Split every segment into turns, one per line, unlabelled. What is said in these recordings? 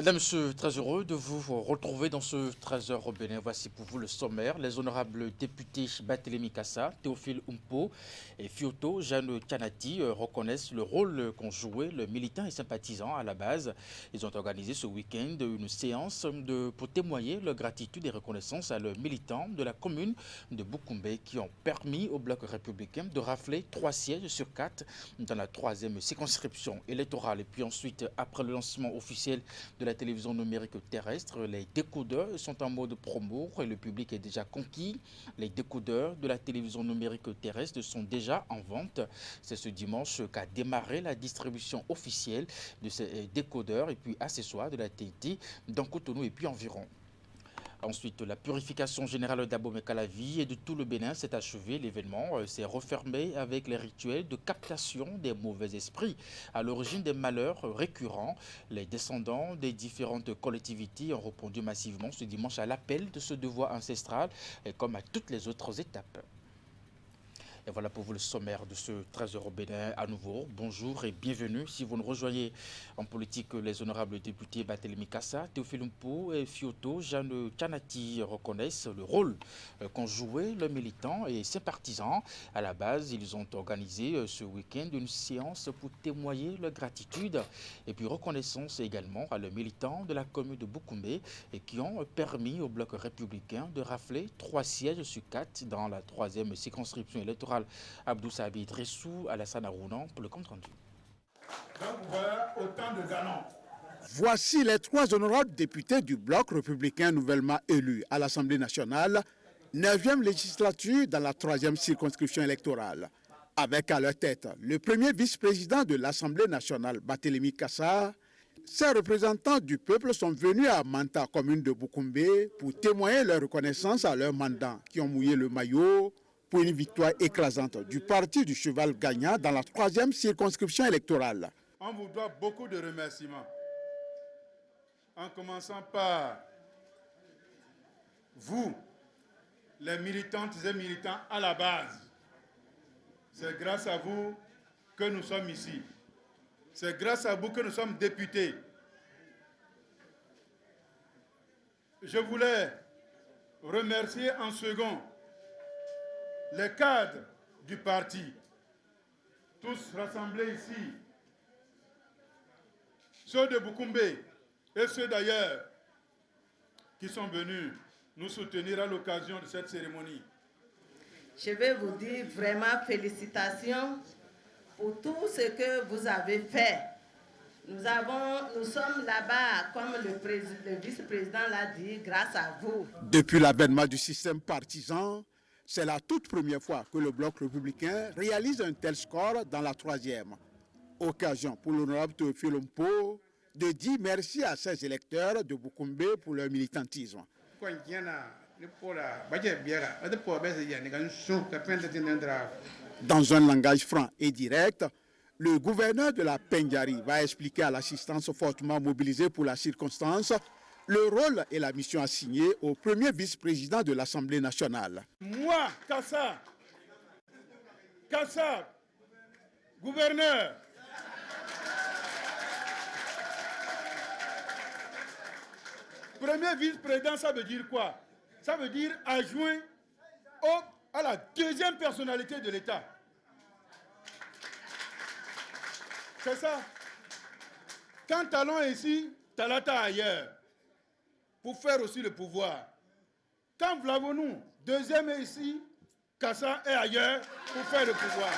Mesdames, Messieurs, très heureux de vous retrouver dans ce 13h au Bénin. Voici pour vous le sommaire. Les honorables députés Barthélémy Kassa, Théophile Umpo et Fioto Jeanne Kanati reconnaissent le rôle qu'ont joué les militants et sympathisants à la base. Ils ont organisé ce week-end une séance pour témoigner leur gratitude et reconnaissance à leurs militants de la commune de Boukoumbe qui ont permis au bloc républicain de rafler 3 sièges sur 4 dans la 3e circonscription électorale. Et puis ensuite, après le lancement officiel de la télévision numérique terrestre, les décodeurs sont en mode promo et le public est déjà conquis. Les décodeurs de la télévision numérique terrestre sont déjà en vente. C'est ce dimanche qu'a démarré la distribution officielle de ces décodeurs et puis accessoires de la TNT dans Cotonou et puis environ. Ensuite, la purification générale d'Abomey-Calavi et de tout le Bénin s'est achevée. L'événement s'est refermé avec les rituels de captation des mauvais esprits. À l'origine des malheurs récurrents, les descendants des différentes collectivités ont répondu massivement ce dimanche à l'appel de ce devoir ancestral, et comme à toutes les autres étapes. Et voilà pour vous le sommaire de ce 13h au Bénin. À nouveau, bonjour et bienvenue. Si vous nous rejoignez en politique, les honorables députés Barthélémy Kassa, Théophile Umpo et Fioto Jeanne Kanati reconnaissent le rôle qu'ont joué les militants et ses partisans. À la base, ils ont organisé ce week-end une séance pour témoigner leur gratitude et puis reconnaissance également à leurs militants de la commune de Boukoumbe et qui ont permis au bloc républicain de rafler 3 sièges sur 4 dans la 3e circonscription électorale. Abdou Sabi Dressou, Alassane Arounan pour le compte rendu.
Donc voilà autant de galons.
Voici les 3 honorables députés du bloc républicain nouvellement élus à l'Assemblée nationale, 9e législature dans la 3e circonscription électorale. Avec à leur tête le premier vice-président de l'Assemblée nationale, Barthélémy Kassa. Ces représentants du peuple sont venus à Manta, commune de Boukoumbe, pour témoigner leur reconnaissance à leurs mandants qui ont mouillé le maillot pour une victoire écrasante du parti du cheval gagnant dans la 3e circonscription électorale.
On vous doit beaucoup de remerciements. En commençant par vous, les militantes et militants à la base. C'est grâce à vous que nous sommes ici. C'est grâce à vous que nous sommes députés. Je voulais remercier en second les cadres du parti, tous rassemblés ici, ceux de Boukoumbe et ceux d'ailleurs qui sont venus nous soutenir à l'occasion de cette cérémonie.
Je vais vous dire vraiment félicitations pour tout ce que vous avez fait. Nous sommes là-bas, comme le vice-président l'a dit, grâce à vous.
Depuis l'avènement du système partisan, c'est la toute première fois que le bloc républicain réalise un tel score dans la 3e. Occasion pour l'honorable Théophile Umpo de dire merci à ses électeurs de Boukoumbe pour leur militantisme. Dans un langage franc et direct, le gouverneur de la Pendjari va expliquer à l'assistance fortement mobilisée pour la circonstance le rôle et la mission assignée au premier vice-président de l'Assemblée nationale.
Moi, Kassa, gouverneur, premier vice-président, ça veut dire quoi? Ça veut dire adjoint à la 2e personnalité de l'État. C'est ça. Quand Talon est ici, Talata ailleurs. Pour faire aussi le pouvoir. Quand Vlavonu, 2e est ici, Kassa est ailleurs pour faire le pouvoir.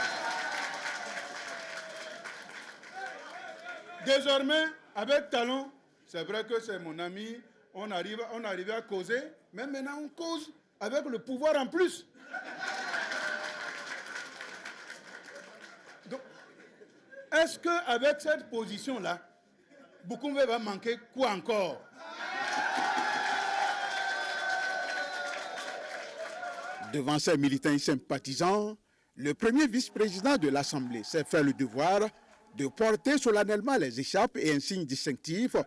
Désormais, avec Talon, c'est vrai que c'est mon ami, on arrive à causer, mais maintenant on cause avec le pouvoir en plus. Donc, est-ce qu'avec cette position-là, Boukoumbe va manquer quoi encore?
Devant ses militants et sympathisants, le premier vice-président de l'Assemblée s'est fait le devoir de porter solennellement les écharpes et insignes distinctifs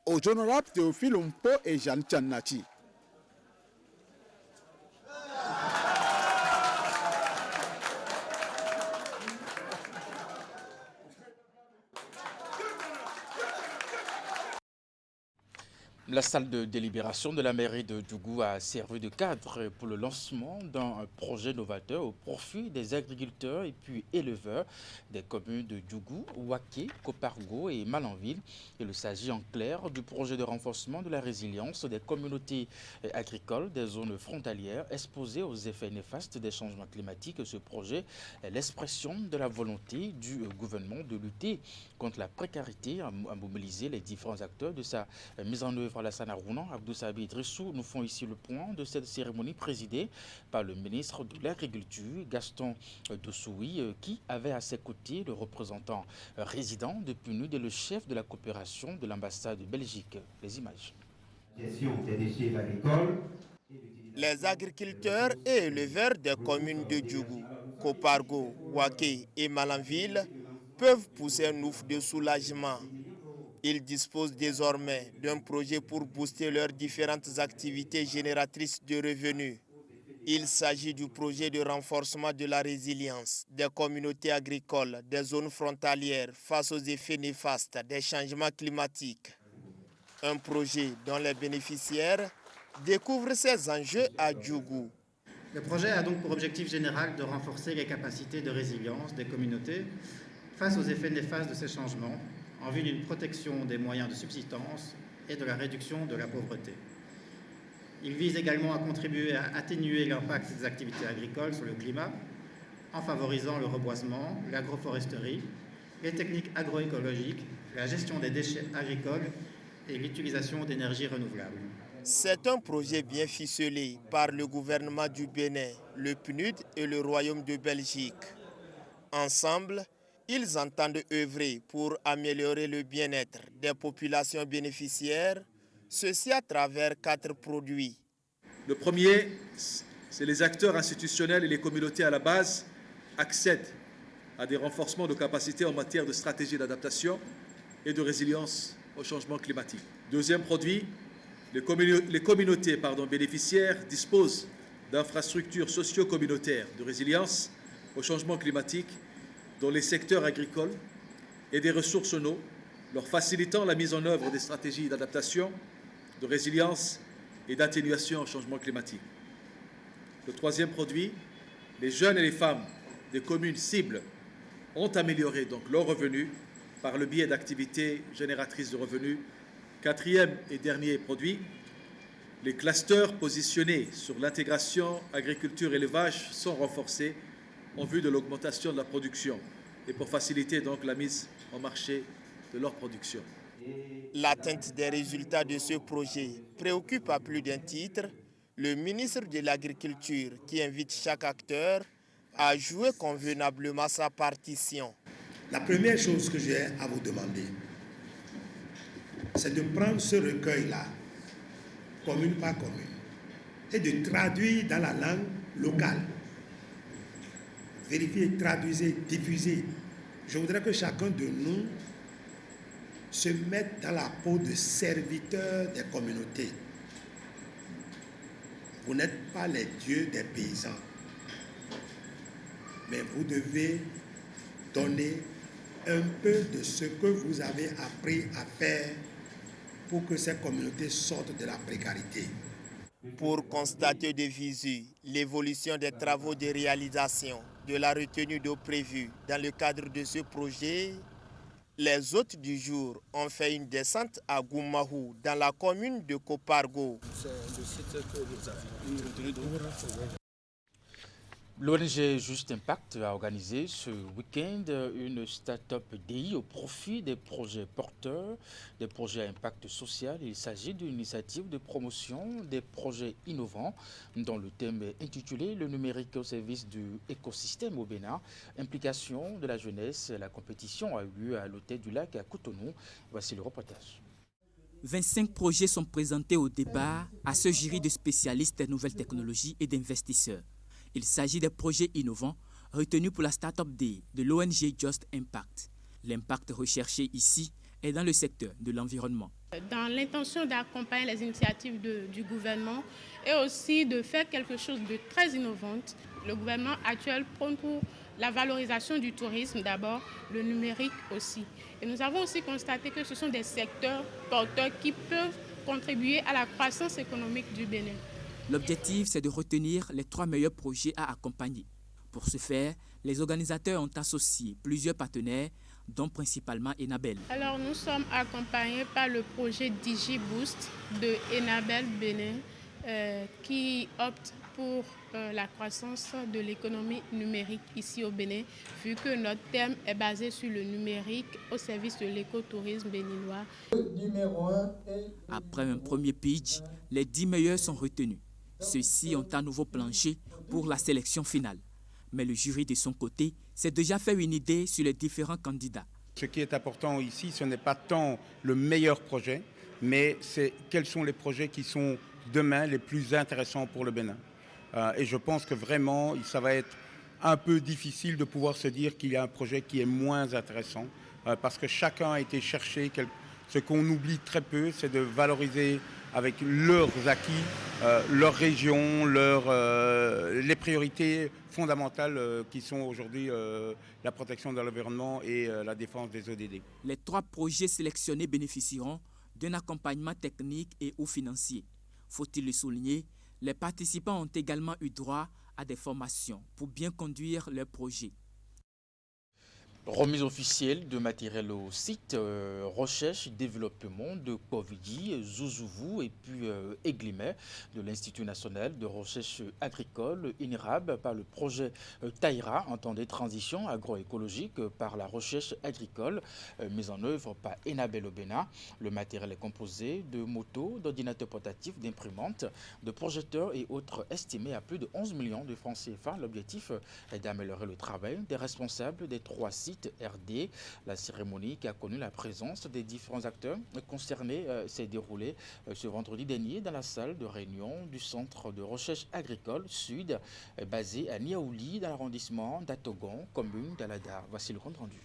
aux honorables Théophile Umpo et Jeanne Kanati.
La salle de délibération de la mairie de Djougou a servi de cadre pour le lancement d'un projet novateur au profit des agriculteurs et puis éleveurs des communes de Djougou, Ouaké, Kopargo et Malanville. Il s'agit en clair du projet de renforcement de la résilience des communautés agricoles des zones frontalières exposées aux effets néfastes des changements climatiques. Ce projet est l'expression de la volonté du gouvernement de lutter contre la précarité, à mobiliser les différents acteurs de sa mise en œuvre. Alassane Arounan, Abdou Sabi Idrissou, nous font ici le point de cette cérémonie présidée par le ministre de l'Agriculture, Gaston Dossoui, qui avait à ses côtés le représentant résident de PNUD et le chef de la coopération de l'ambassade de Belgique. Les images.
Les agriculteurs et éleveurs des communes de Djougou, Kopargo, Ouaké et Malanville peuvent pousser un ouf de soulagement. Ils disposent désormais d'un projet pour booster leurs différentes activités génératrices de revenus. Il s'agit du projet de renforcement de la résilience des communautés agricoles des zones frontalières face aux effets néfastes des changements climatiques. Un projet dont les bénéficiaires découvrent ses enjeux à Djougou.
Le projet a donc pour objectif général de renforcer les capacités de résilience des communautés face aux effets néfastes de ces changements, en vue d'une protection des moyens de subsistance et de la réduction de la pauvreté. Il vise également à contribuer à atténuer l'impact des activités agricoles sur le climat, en favorisant le reboisement, l'agroforesterie, les techniques agroécologiques, la gestion des déchets agricoles et l'utilisation d'énergies renouvelables.
C'est un projet bien ficelé par le gouvernement du Bénin, le PNUD et le Royaume de Belgique. Ensemble, ils entendent œuvrer pour améliorer le bien-être des populations bénéficiaires, ceci à travers 4 produits.
Le premier, c'est les acteurs institutionnels et les communautés à la base accèdent à des renforcements de capacités en matière de stratégie d'adaptation et de résilience au changement climatique. Deuxième produit, les communautés bénéficiaires disposent d'infrastructures socio-communautaires de résilience au changement climatique dans les secteurs agricoles et des ressources en eau, leur facilitant la mise en œuvre des stratégies d'adaptation, de résilience et d'atténuation au changement climatique. Le troisième produit, les jeunes et les femmes des communes cibles ont amélioré donc leurs revenus par le biais d'activités génératrices de revenus. Quatrième et dernier produit, les clusters positionnés sur l'intégration agriculture-élevage sont renforcés en vue de l'augmentation de la production et pour faciliter donc la mise en marché de leur production.
L'atteinte des résultats de ce projet préoccupe à plus d'un titre le ministre de l'Agriculture qui invite chaque acteur à jouer convenablement sa partition.
La première chose que j'ai à vous demander, c'est de prendre ce recueil-là, commune par commune, et de traduire dans la langue locale. Vérifiez, traduisez, diffusez. Je voudrais que chacun de nous se mette dans la peau de serviteur des communautés. Vous n'êtes pas les dieux des paysans, mais vous devez donner un peu de ce que vous avez appris à faire pour que ces communautés sortent de la précarité.
Pour constater de visu l'évolution des travaux de réalisation de la retenue d'eau prévue dans le cadre de ce projet, les hôtes du jour ont fait une descente à Goumahou, dans la commune de Kopargo.
L'ONG Juste Impact a organisé ce week-end une start-up DI au profit des projets porteurs, des projets à impact social. Il s'agit d'une initiative de promotion des projets innovants dont le thème est intitulé « Le numérique au service du écosystème au Bénin ». Implication de la jeunesse, la compétition a eu lieu à l'hôtel du Lac à Cotonou. Voici le reportage.
25 projets sont présentés au débat à ce jury de spécialistes des nouvelles technologies et d'investisseurs. Il s'agit des projets innovants retenus pour la Startup Day de l'ONG Just Impact. L'impact recherché ici est dans le secteur de l'environnement.
Dans l'intention d'accompagner les initiatives du gouvernement et aussi de faire quelque chose de très innovant, le gouvernement actuel prône pour la valorisation du tourisme d'abord, le numérique aussi. Et nous avons aussi constaté que ce sont des secteurs porteurs qui peuvent contribuer à la croissance économique du Bénin.
L'objectif, c'est de retenir les 3 meilleurs projets à accompagner. Pour ce faire, les organisateurs ont associé plusieurs partenaires, dont principalement Enabel.
Alors nous sommes accompagnés par le projet DigiBoost de Enabel Bénin qui opte pour la croissance de l'économie numérique ici au Bénin, vu que notre thème est basé sur le numérique au service de l'écotourisme béninois.
Après un premier pitch, les 10 meilleurs sont retenus. Ceux-ci ont à nouveau planché pour la sélection finale. Mais le jury de son côté s'est déjà fait une idée sur les différents candidats.
Ce qui est important ici, ce n'est pas tant le meilleur projet, mais c'est quels sont les projets qui sont demain les plus intéressants pour le Bénin. Et je pense que vraiment, ça va être un peu difficile de pouvoir se dire qu'il y a un projet qui est moins intéressant, parce que chacun a été chercher. Ce qu'on oublie très peu, c'est de valoriser avec leurs acquis, leur région, les priorités fondamentales qui sont aujourd'hui la protection de l'environnement et la défense des ODD.
Les 3 projets sélectionnés bénéficieront d'un accompagnement technique et ou financier. Faut-il le souligner, les participants ont également eu droit à des formations pour bien conduire leurs projets.
Remise officielle de matériel au site, recherche et développement de Povidi, Zouzouvu et puis Eglimé de l'Institut national de recherche agricole INRAB par le projet Taïra, entendé transition agroécologique par la recherche agricole mise en œuvre par Enabel au Bénin. Le matériel est composé de motos, d'ordinateurs portatifs, d'imprimantes, de projecteurs et autres estimés à plus de 11 millions de francs CFA. L'objectif est d'améliorer le travail des responsables des 3 sites RD. La cérémonie qui a connu la présence des différents acteurs concernés s'est déroulée ce vendredi dernier dans la salle de réunion du Centre de recherche agricole Sud, basé à Niaouli, dans l'arrondissement d'Atogon, commune d'Aladar. Voici le compte rendu.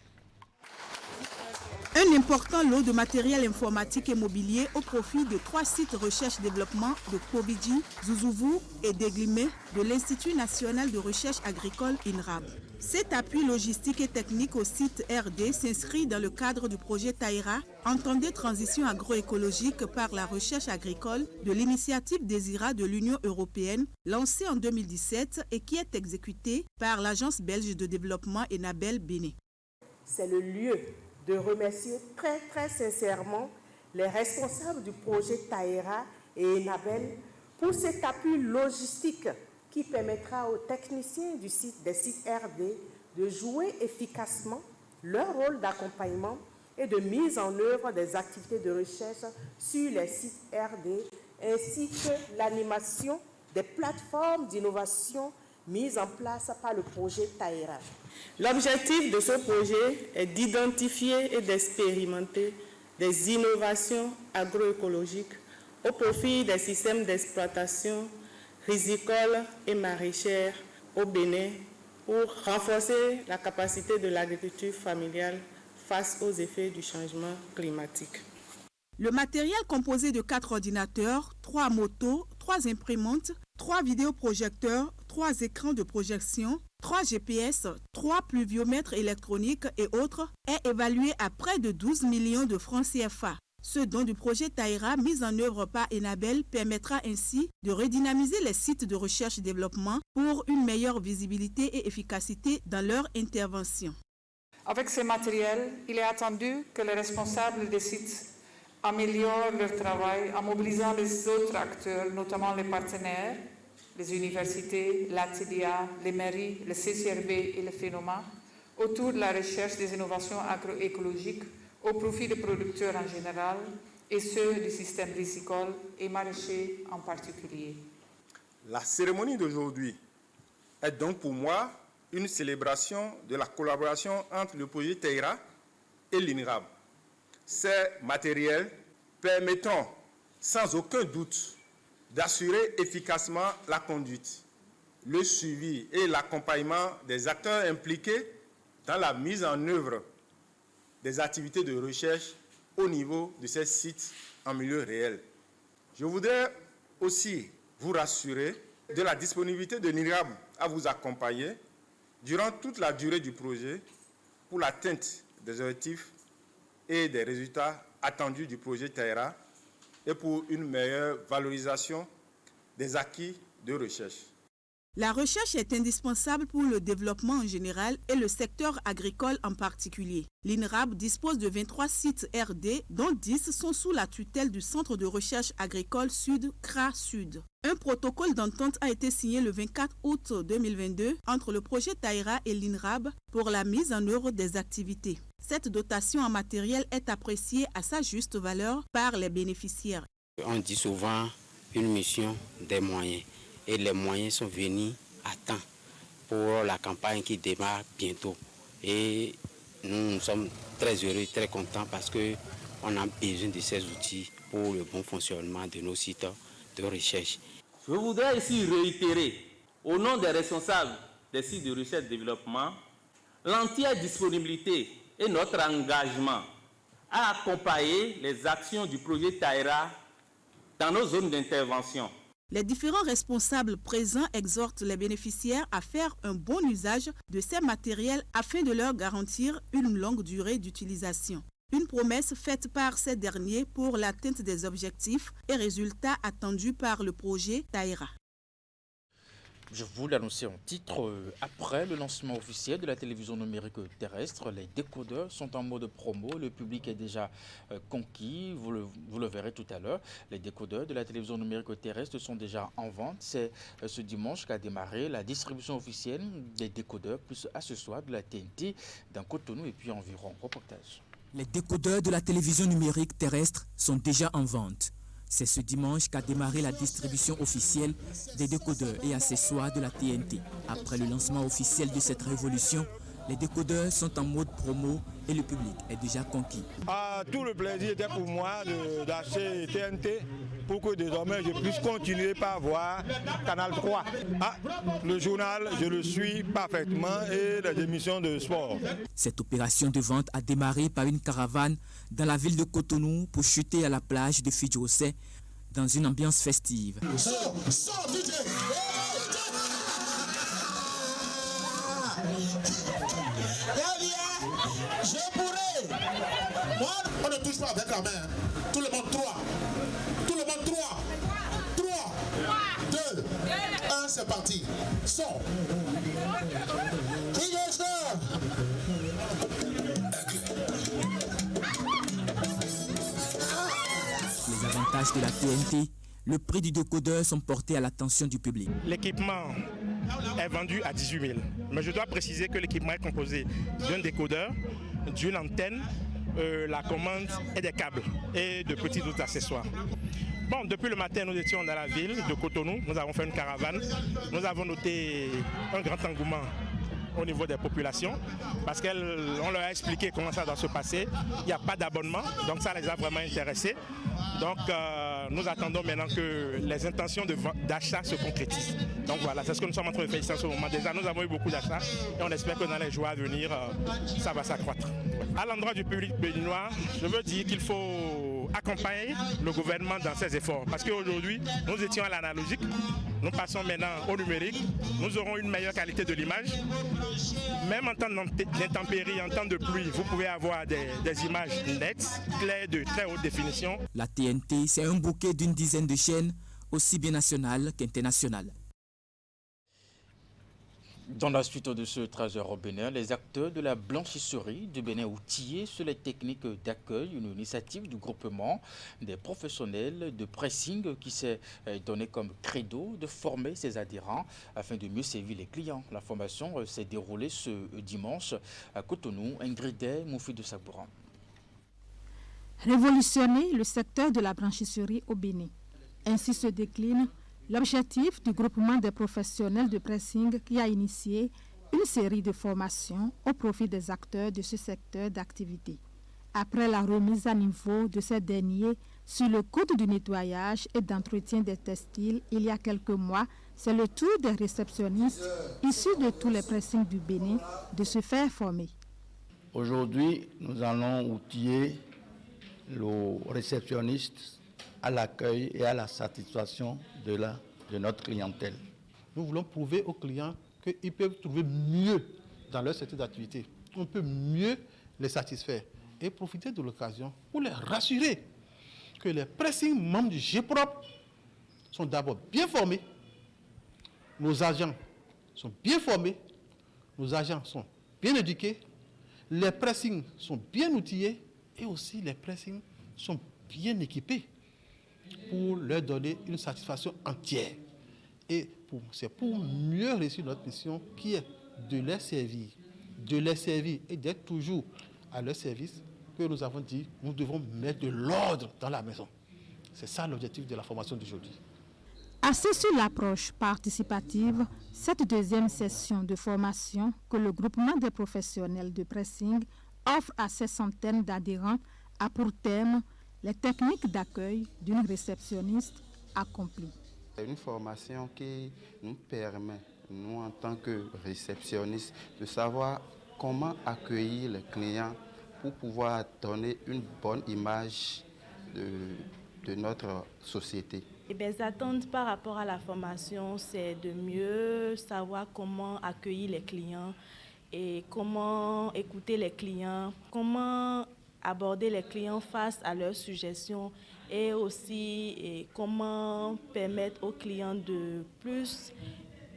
Un important lot de matériel informatique et mobilier au profit de 3 sites recherche-développement de Povidi, Zouzouvu et d'Eglimé de l'Institut national de recherche agricole INRAB. Cet appui logistique et technique au site RD s'inscrit dans le cadre du projet Taïra, entendé transition agroécologique par la recherche agricole de l'initiative Désira de l'Union européenne, lancée en 2017 et qui est exécutée par l'agence belge de développement Enabel Bénin.
C'est le lieu de remercier très sincèrement les responsables du projet Taïra et Enabel pour cet appui logistique qui permettra aux techniciens des sites RD de jouer efficacement leur rôle d'accompagnement et de mise en œuvre des activités de recherche sur les sites RD, ainsi que l'animation des plateformes d'innovation mises en place par le projet Taïra.
L'objectif de ce projet est d'identifier et d'expérimenter des innovations agroécologiques au profit des systèmes d'exploitation risicole et maraîchère au Bénin pour renforcer la capacité de l'agriculture familiale face aux effets du changement climatique.
Le matériel composé de 4 ordinateurs, 3 motos, 3 imprimantes, 3 vidéoprojecteurs, 3 écrans de projection, 3 GPS, 3 pluviomètres électroniques et autres est évalué à près de 12 millions de francs CFA. Ce don du projet Taïra, mis en œuvre par Enabel, permettra ainsi de redynamiser les sites de recherche et développement pour une meilleure visibilité et efficacité dans leur intervention.
Avec ces matériels, il est attendu que les responsables des sites améliorent leur travail en mobilisant les autres acteurs, notamment les partenaires, les universités, l'ATDA, les mairies, le CCRB et le FENOMA, autour de la recherche des innovations agroécologiques au profit des producteurs en général et ceux du système risicole et maraîcher en particulier.
La cérémonie d'aujourd'hui est donc pour moi une célébration de la collaboration entre le projet Taïra et l'INRAB. Ces matériels permettront sans aucun doute d'assurer efficacement la conduite, le suivi et l'accompagnement des acteurs impliqués dans la mise en œuvre des activités de recherche au niveau de ces sites en milieu réel. Je voudrais aussi vous rassurer de la disponibilité de l'INRAB à vous accompagner durant toute la durée du projet pour l'atteinte des objectifs et des résultats attendus du projet Taïra et pour une meilleure valorisation des acquis de recherche.
La recherche est indispensable pour le développement en général et le secteur agricole en particulier. L'INRAB dispose de 23 sites RD, dont 10 sont sous la tutelle du Centre de recherche agricole Sud, CRA Sud. Un protocole d'entente a été signé le 24 août 2022 entre le projet Taïra et l'INRAB pour la mise en œuvre des activités. Cette dotation en matériel est appréciée à sa juste valeur par les bénéficiaires.
On dit souvent une mission des moyens. Et les moyens sont venus à temps pour la campagne qui démarre bientôt. Et nous sommes très heureux et très contents parce qu'on a besoin de ces outils pour le bon fonctionnement de nos sites de recherche.
Je voudrais ici réitérer, au nom des responsables des sites de recherche et développement, l'entière disponibilité et notre engagement à accompagner les actions du projet Taïra dans nos zones d'intervention.
Les différents responsables présents exhortent les bénéficiaires à faire un bon usage de ces matériels afin de leur garantir une longue durée d'utilisation. Une promesse faite par ces derniers pour l'atteinte des objectifs et résultats attendus par le projet Taïra.
Je vous l'annonçais en titre, après le lancement officiel de la télévision numérique terrestre, les décodeurs sont en mode promo. Le public est déjà conquis, vous le verrez tout à l'heure. Les décodeurs de la télévision numérique terrestre sont déjà en vente. C'est ce dimanche qu'a démarré la distribution officielle des décodeurs plus accessoires de la TNT dans Cotonou et puis environ. Reportage.
Les décodeurs de la télévision numérique terrestre sont déjà en vente. C'est ce dimanche qu'a démarré la distribution officielle des décodeurs et accessoires de la TNT. Après le lancement officiel de cette révolution, les décodeurs sont en mode promo et le public est déjà conquis.
Tout le plaisir était pour moi d'acheter TNT pour que désormais je puisse continuer par voir Canal 3. Le journal, je le suis parfaitement et les émissions de sport.
Cette opération de vente a démarré par une caravane dans la ville de Cotonou pour chuter à la plage de Fidjosé dans une ambiance festive.
Je pourrais. Moi, on ne touche pas avec la main. Tout le monde 3. Tout le monde 3. 3, 2, 1, c'est parti. Son.
Les avantages de la TNT, le prix du décodeur sont portés à l'attention du public.
L'équipement est vendu à 18 000. Mais je dois préciser que l'équipement est composé d'un décodeur, d'une antenne, la commande et des câbles et de petits autres accessoires. Bon, depuis le matin, nous étions dans la ville de Cotonou, nous avons fait une caravane. Nous avons noté un grand engouement au niveau des populations parce qu'on leur a expliqué comment ça doit se passer. Il n'y a pas d'abonnement, donc ça les a vraiment intéressés. Donc nous attendons maintenant que les intentions d'achat se concrétisent. Donc voilà, c'est ce que nous sommes en train de faire ici en ce moment. Déjà, nous avons eu beaucoup d'achats et on espère que dans les jours à venir, ça va s'accroître. À l'endroit du public béninois, je veux dire qu'il faut accompagner le gouvernement dans ses efforts. Parce qu'aujourd'hui, nous étions à l'analogique, nous passons maintenant au numérique, nous aurons une meilleure qualité de l'image. Même en temps d'intempéries, en temps de pluie, vous pouvez avoir des images nettes, claires, de très haute définition.
La TNT, c'est un bouquet d'une dizaine de chaînes, aussi bien nationales qu'internationales.
Dans la suite de ce trésor au Bénin, les acteurs de la blanchisserie du Bénin outillés sur les techniques d'accueil, une initiative du groupement des professionnels de pressing qui s'est donné comme credo de former ses adhérents afin de mieux servir les clients. La formation s'est déroulée ce dimanche à Cotonou. Ingrid Moufi de Sabouran.
Révolutionner le secteur de la blanchisserie au Bénin. Ainsi se décline l'objectif du groupement des professionnels de pressing qui a initié une série de formations au profit des acteurs de ce secteur d'activité. Après la remise à niveau de ces derniers sur le code du nettoyage et d'entretien des textiles il y a quelques mois, c'est le tour des réceptionnistes issus de tous les pressings du Bénin de se faire former.
Aujourd'hui, nous allons outiller le réceptionniste à l'accueil et à la satisfaction de notre clientèle.
Nous voulons prouver aux clients qu'ils peuvent trouver mieux dans leur secteur d'activité. On peut mieux les satisfaire et profiter de l'occasion pour les rassurer que les pressings membres du GPROP sont d'abord bien formés, nos agents sont bien formés, nos agents sont bien éduqués, les pressings sont bien outillés et aussi les pressings sont bien équipés pour leur donner une satisfaction entière. Et c'est pour mieux réussir notre mission qui est de les servir et d'être toujours à leur service que nous avons dit nous devons mettre de l'ordre dans la maison. C'est ça l'objectif de la formation d'aujourd'hui.
Assez sur l'approche participative, cette deuxième session de formation que le groupement des professionnels de pressing offre à ces centaines d'adhérents a pour thème les techniques d'accueil d'une réceptionniste accomplie.
C'est une formation qui nous permet, nous en tant que réceptionnistes, de savoir comment accueillir les clients pour pouvoir donner une bonne image de notre société.
Les attentes par rapport à la formation, c'est de mieux savoir comment accueillir les clients et comment écouter les clients, comment aborder les clients face à leurs suggestions et aussi comment permettre aux clients de plus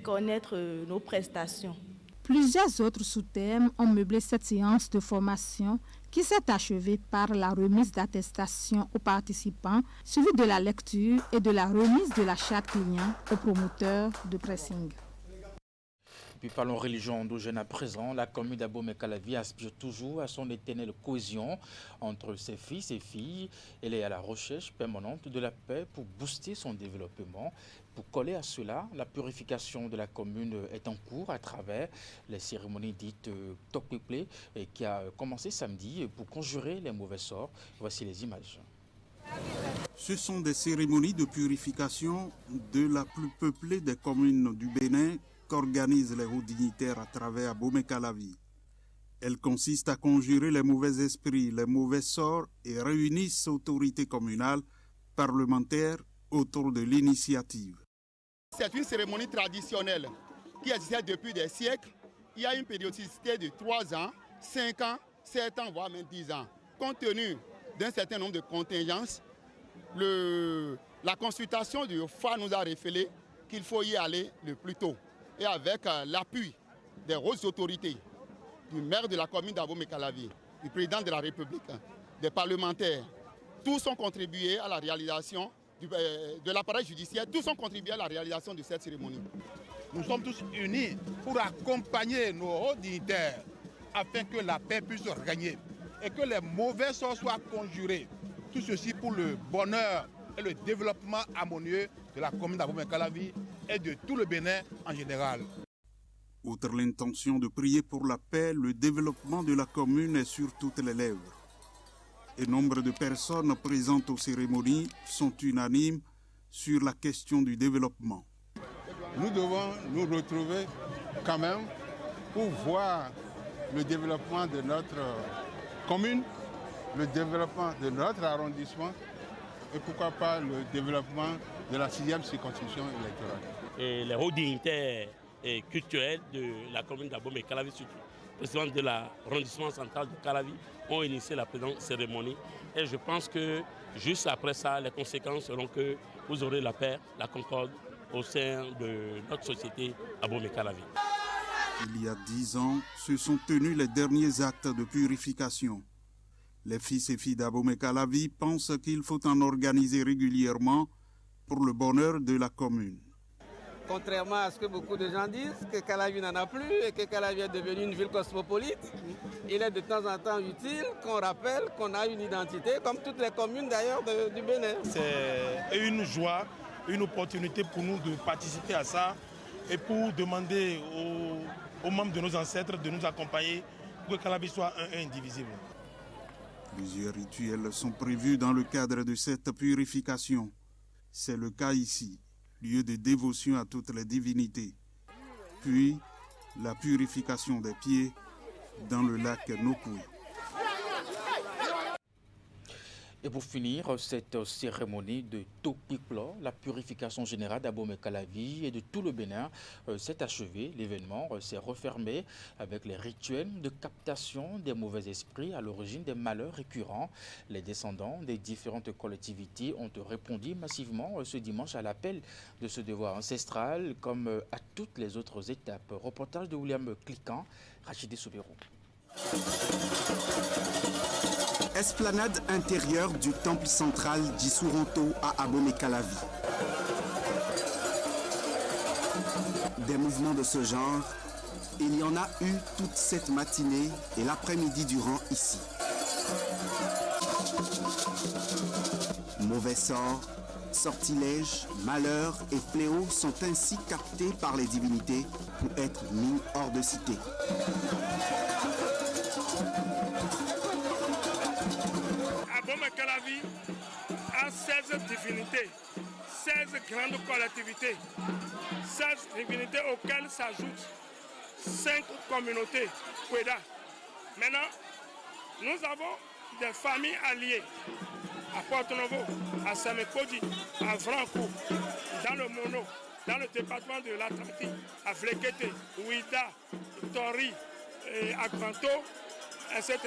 connaître nos prestations.
Plusieurs autres sous-thèmes ont meublé cette séance de formation qui s'est achevée par la remise d'attestations aux participants, suivie de la lecture et de la remise de la charte client aux promoteurs de pressing.
Puis parlons religion endogène à présent. La commune d'Abomey-Calavi aspire toujours à son éternelle cohésion entre ses fils et filles. Elle est à la recherche permanente de la paix pour booster son développement. Pour coller à cela, la purification de la commune est en cours à travers les cérémonies dites Tokweple qui a commencé samedi pour conjurer les mauvais sorts. Voici les images.
Ce sont des cérémonies de purification de la plus peuplée des communes du Bénin qu'organisent les hauts dignitaires à travers Abomey-Calavi. Elles consistent à conjurer les mauvais esprits, les mauvais sorts et réunissent autorités communales, parlementaires autour de l'initiative.
C'est une cérémonie traditionnelle qui existait depuis des siècles. Il y a une périodicité de 3 ans, 5 ans, 7 ans, voire même 10 ans. Compte tenu d'un certain nombre de contingences, la consultation du FA nous a révélé qu'il faut y aller le plus tôt. Et avec l'appui des hautes autorités, du maire de la commune d'Abomey-Calavi, du président de la République, des parlementaires, tous ont contribué à la réalisation de l'appareil judiciaire, tous ont contribué à la réalisation de cette cérémonie.
Nous sommes tous unis pour accompagner nos hauts dignitaires afin que la paix puisse regagner et que les mauvais sorts soient conjurés. Tout ceci pour le bonheur et le développement harmonieux de la commune d'Abomey-Calavi et de tout le Bénin en général.
Outre l'intention de prier pour la paix, le développement de la commune est sur toutes les lèvres. Et nombre de personnes présentes aux cérémonies sont unanimes sur la question du développement.
Nous devons nous retrouver quand même pour voir le développement de notre commune, le développement de notre arrondissement et pourquoi pas le développement de la 6e circonscription électorale.
Et les hauts dignitaires et culturels de la commune d'Abomey-Calavi, surtout le président de l'arrondissement central de Calavi, ont initié la présente cérémonie. Et je pense que juste après ça, les conséquences seront que vous aurez la paix, la concorde au sein de notre société Abomey-Calavi.
Il y a 10 ans, se sont tenus les derniers actes de purification. Les fils et filles d'Abomey-Calavi pensent qu'il faut en organiser régulièrement pour le bonheur de la commune.
Contrairement à ce que beaucoup de gens disent, que Calavi n'en a plus et que Calavi est devenue une ville cosmopolite, il est de temps en temps utile qu'on rappelle qu'on a une identité, comme toutes les communes d'ailleurs du Bénin.
C'est une joie, une opportunité pour nous de participer à ça et pour demander aux membres de nos ancêtres de nous accompagner pour que Calavi soit un indivisible.
Plusieurs rituels sont prévus dans le cadre de cette purification. C'est le cas ici, lieu de dévotion à toutes les divinités. Puis, la purification des pieds dans le lac Nokoué.
Et pour finir, cette cérémonie de Topikplo, la purification générale d'Abomey-Calavi et de tout le Bénin, s'est achevée. L'événement s'est refermé avec les rituels de captation des mauvais esprits à l'origine des malheurs récurrents. Les descendants des différentes collectivités ont répondu massivement ce dimanche à l'appel de ce devoir ancestral, comme à toutes les autres étapes. Reportage de William Cliquant, Rachidi Soubirou.
Esplanade intérieure du temple central d'Isouronto à Abomey-Calavi. Des mouvements de ce genre, il y en a eu toute cette matinée et l'après-midi durant ici. Mauvais sort, sortilèges, malheurs et fléaux sont ainsi captés par les divinités pour être mis hors de cité.
Abomey-Calavi a 16 divinités, 16 grandes collectivités, 16 divinités auxquelles s'ajoutent 5 communautés Kweda. Maintenant, nous avons des familles alliées à Porto-Novo, à Samekoji, à Vranco, dans le Mono, dans le département de l'Atlantique, à Vlekete, Ouida, Tori, Agranto, etc.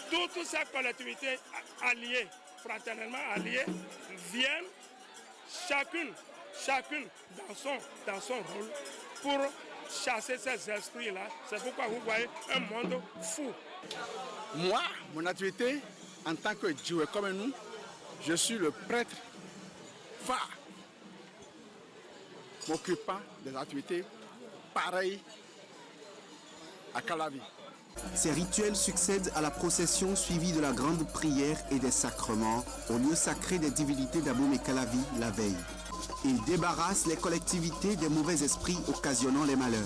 Toutes ces collectivités alliées, fraternellement alliées, viennent chacune dans son rôle pour chasser ces esprits-là. C'est pourquoi vous voyez un monde fou.
Moi, mon activité, en tant que Djoué comme nous, je suis le prêtre phare, m'occupant des activités pareilles à Calavi.
Ces rituels succèdent à la procession suivie de la grande prière et des sacrements au lieu sacré des divinités d'Abomey-Calavi la veille. Ils débarrassent les collectivités des mauvais esprits occasionnant les malheurs.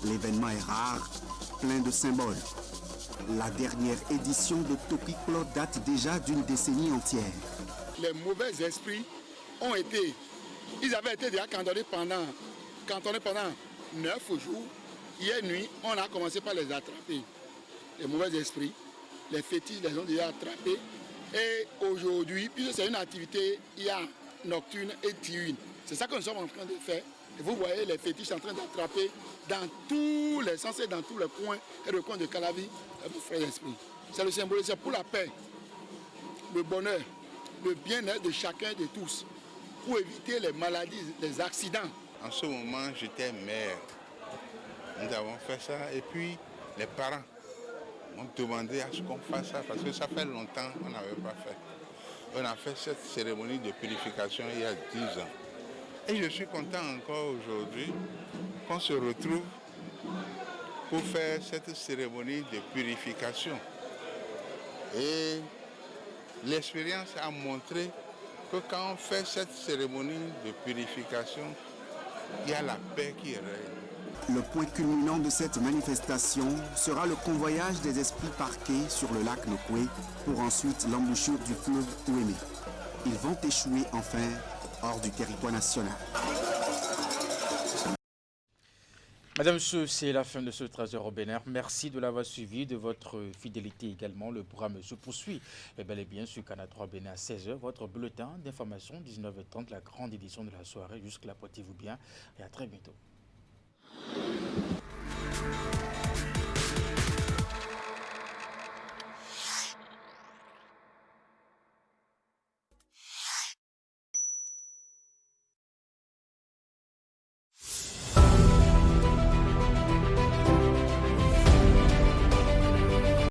L'événement est rare, plein de symboles. La dernière édition de Topikplo date déjà d'une décennie entière.
Les mauvais esprits ils avaient été déjà cantonnés pendant 9 jours. Hier nuit, on a commencé par les attraper. Les mauvais esprits, les fétiches les ont déjà attrapés. Et aujourd'hui, puisque c'est une activité nocturne et diurne, c'est ça que nous sommes en train de faire. Et vous voyez les fétiches en train d'attraper dans tous les sens et dans tous les coins et recoins de Calavi, vos frères d'esprit. C'est le symbole, c'est pour la paix, le bonheur, le bien-être de chacun de tous, pour éviter les maladies, les accidents.
En ce moment, j'étais maire. Nous avons fait ça et puis les parents m'ont demandé à ce qu'on fasse ça parce que ça fait longtemps qu'on n'avait pas fait. On a fait cette cérémonie de purification il y a 10 ans. Et je suis content encore aujourd'hui qu'on se retrouve pour faire cette cérémonie de purification. Et l'expérience a montré que quand on fait cette cérémonie de purification, il y a la paix qui règne.
Le point culminant de cette manifestation sera le convoyage des esprits parqués sur le lac Nokwe pour ensuite l'embouchure du fleuve Ouémé. Ils vont échouer enfin hors du territoire national.
Madame, Monsieur, c'est la fin de ce 13h au Bénin. Merci de l'avoir suivi, de votre fidélité également. Le programme se poursuit bel et bien sur Canal 3 Bénin à 16h. Votre bulletin d'information, 19h30, la grande édition de la soirée. Jusque-là, portez-vous bien et à très bientôt.